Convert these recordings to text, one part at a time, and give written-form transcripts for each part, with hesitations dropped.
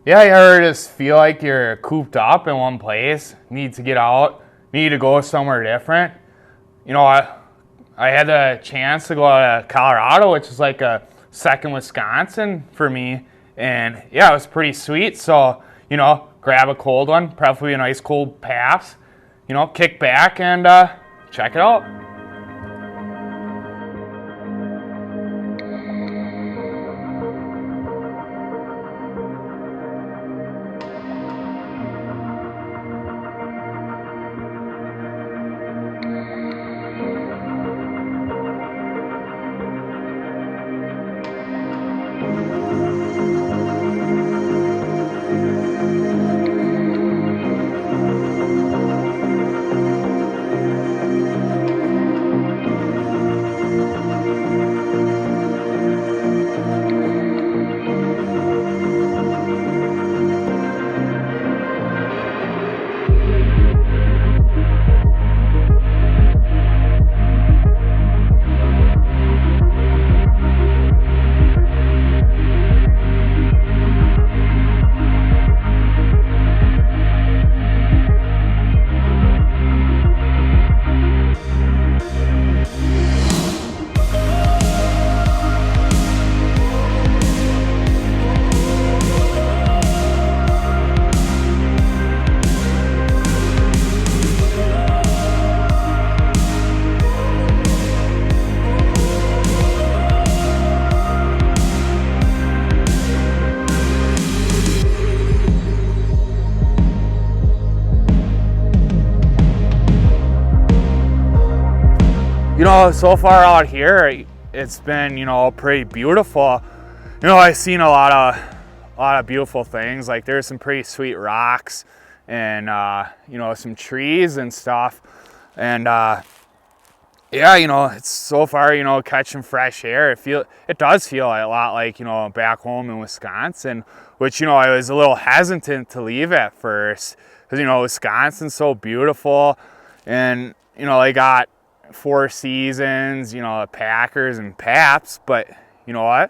Yeah, you ever just feel like you're cooped up in one place, need to get out, need to go somewhere different? You know, I had the chance to go to Colorado, which is like a second Wisconsin for me. And yeah, it was pretty sweet. So, you know, grab a cold one, preferably a nice cold Pabst, you know, kick back and check it out. You know, so far out here, it's been, you know, pretty beautiful. You know, I've seen a lot of beautiful things. Like there's some pretty sweet rocks and, you know, some trees and stuff. And, yeah, you know, it's so far, you know, catching fresh air. It does feel a lot like, you know, back home in Wisconsin, which, you know, I was a little hesitant to leave at first because, you know, Wisconsin's so beautiful and, you know, they got 4 seasons, you know, Packers and Pabst, but you know what?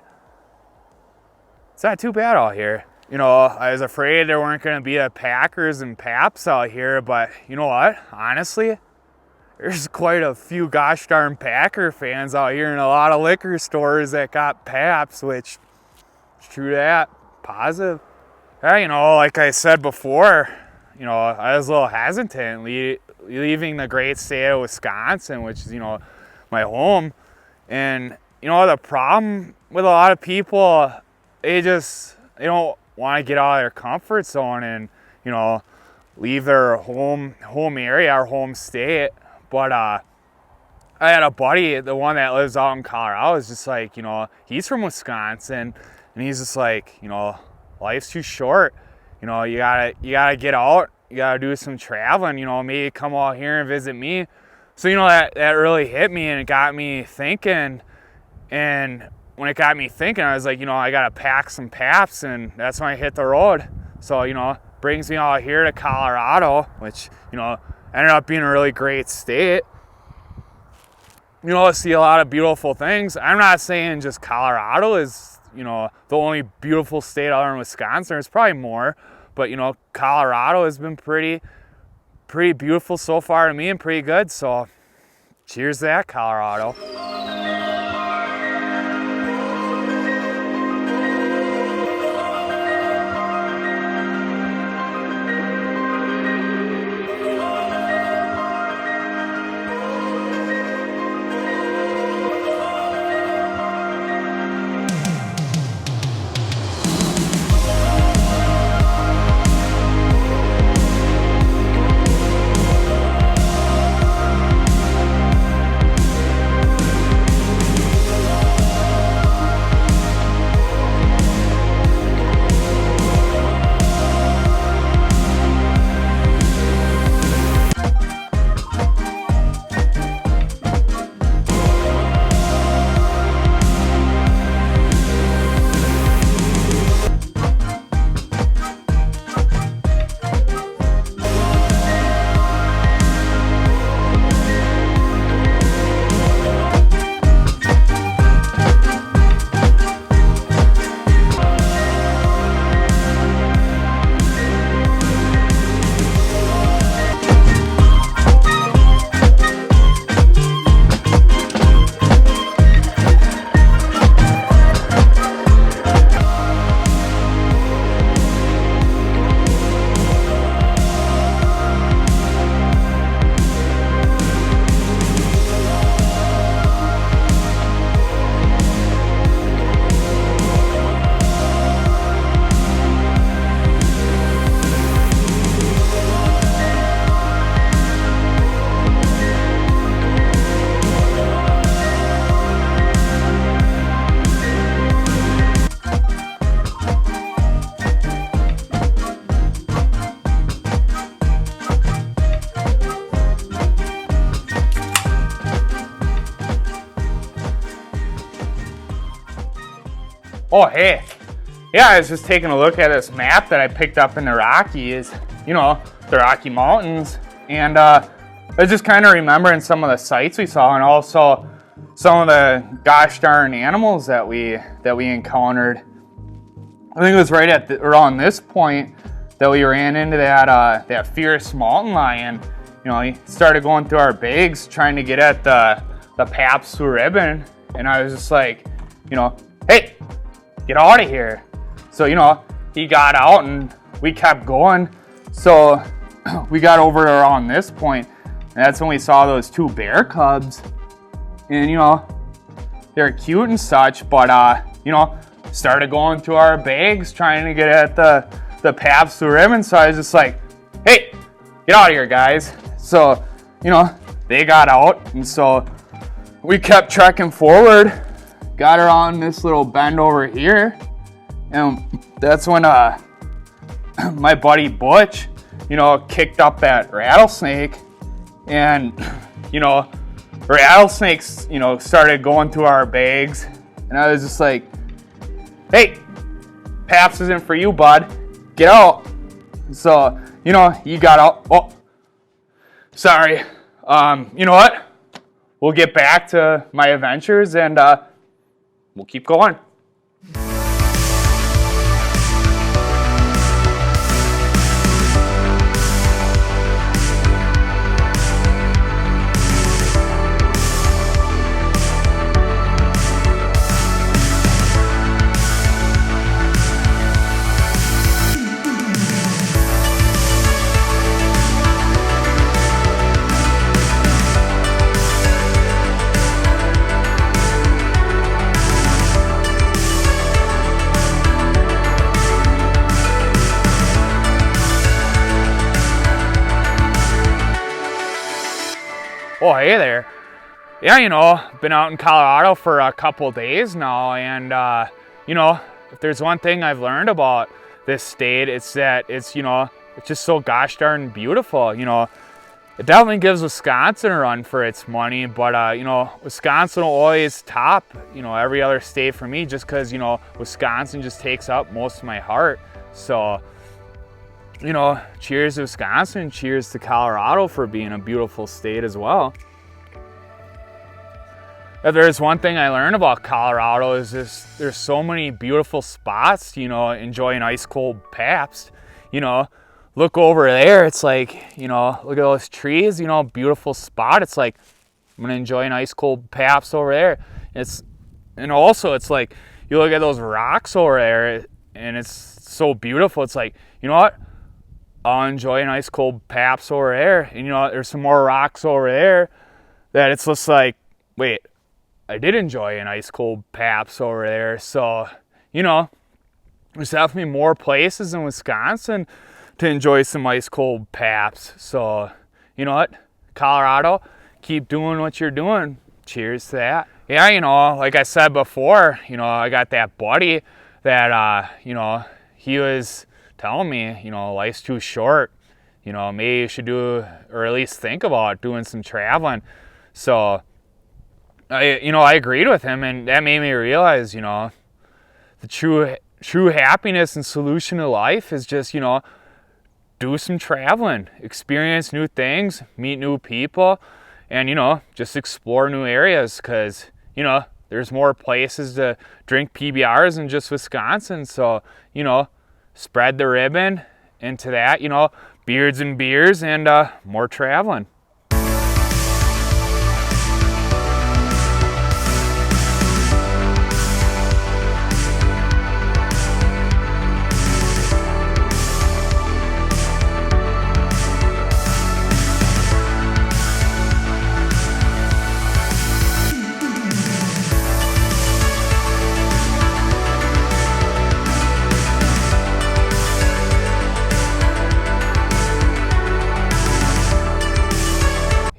It's not too bad out here. You know, I was afraid there weren't going to be a Packers and Pabst out here, but you know what? Honestly, there's quite a few gosh darn Packer fans out here and a lot of liquor stores that got Pabst, which is true that, positive. Yeah, you know, like I said before, you know, I was a little hesitant leaving the great state of Wisconsin, which is, you know, my home. And, you know, the problem with a lot of people, they don't want to get out of their comfort zone and, you know, leave their home area or home state. But I had a buddy, the one that lives out in Colorado, is just like, you know, he's from Wisconsin, and he's just like, you know, life's too short. You know, you gotta get out. You gotta do some traveling, you know, maybe come out here and visit me. So, you know, that really hit me and it got me thinking. And when it got me thinking, I was like, you know, I gotta pack some Pabst, and that's when I hit the road. So, you know, brings me out here to Colorado, which, you know, ended up being a really great state. You know, see a lot of beautiful things. I'm not saying just Colorado is, you know, the only beautiful state other than Wisconsin. There's probably more. But, you know, Colorado has been pretty beautiful so far to me and pretty good. So cheers to that, Colorado. Oh, hey. Yeah, I was just taking a look at this map that I picked up in the Rockies, you know, the Rocky Mountains. And I was just kind of remembering some of the sights we saw, and also some of the gosh darn animals that we encountered. I think it was right at around this point that we ran into that fierce mountain lion. You know, he started going through our bags trying to get at the PabstBlue Ribbon, and I was just like, you know, hey, get out of here. So, you know, he got out and we kept going. So we got over around this point, and that's when we saw those two bear cubs. And, you know, they're cute and such, but, you know, started going through our bags trying to get at the PabstBlue Ribbon. So I was just like, hey, get out of here, guys. So, you know, they got out, and so we kept trekking forward, got around this little bend over here, and that's when my buddy Butch, you know, kicked up that rattlesnake, and, you know, rattlesnakes, you know, started going through our bags, and I was just like, hey, Pabst isn't for you, bud. Get out. So, you know, he got out. Oh, sorry. You know what? We'll get back to my adventures, and we'll keep going. Oh, hey there. Yeah, you know, been out in Colorado for a couple days now, and, you know, if there's one thing I've learned about this state, it's that it's, you know, it's just so gosh darn beautiful. You know, it definitely gives Wisconsin a run for its money, but, you know, Wisconsin will always top, you know, every other state for me, just because, you know, Wisconsin just takes up most of my heart. So, you know, cheers to Wisconsin, cheers to Colorado for being a beautiful state as well. If there's one thing I learned about Colorado is just there's so many beautiful spots to, you know, enjoy an ice cold Pabst. You know, look over there, it's like, you know, look at those trees, you know, beautiful spot. It's like, I'm gonna enjoy an ice cold Pabst over there. And also it's like, you look at those rocks over there and it's so beautiful. It's like, you know what? I'll enjoy an ice cold Pabst over there. And you know, there's some more rocks over there that it's just like, wait, I did enjoy an ice cold Pabst over there. So, you know, there's definitely more places in Wisconsin to enjoy some ice cold Pabst. So, you know what? Colorado, keep doing what you're doing. Cheers to that. Yeah, you know, like I said before, you know, I got that buddy that, you know, he was telling me, you know, life's too short. You know, maybe you should do, or at least think about doing some traveling. So, I agreed with him, and that made me realize, you know, the true happiness and solution to life is just, you know, do some traveling, experience new things, meet new people, and, you know, just explore new areas, because, you know, there's more places to drink PBRs than just Wisconsin. So, you know, spread the ribbon into that, you know, beards and beers, and more traveling.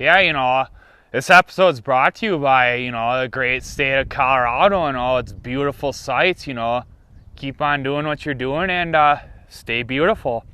Yeah, you know, this episode's brought to you by, you know, the great state of Colorado and all its beautiful sights. You know, keep on doing what you're doing, and stay beautiful.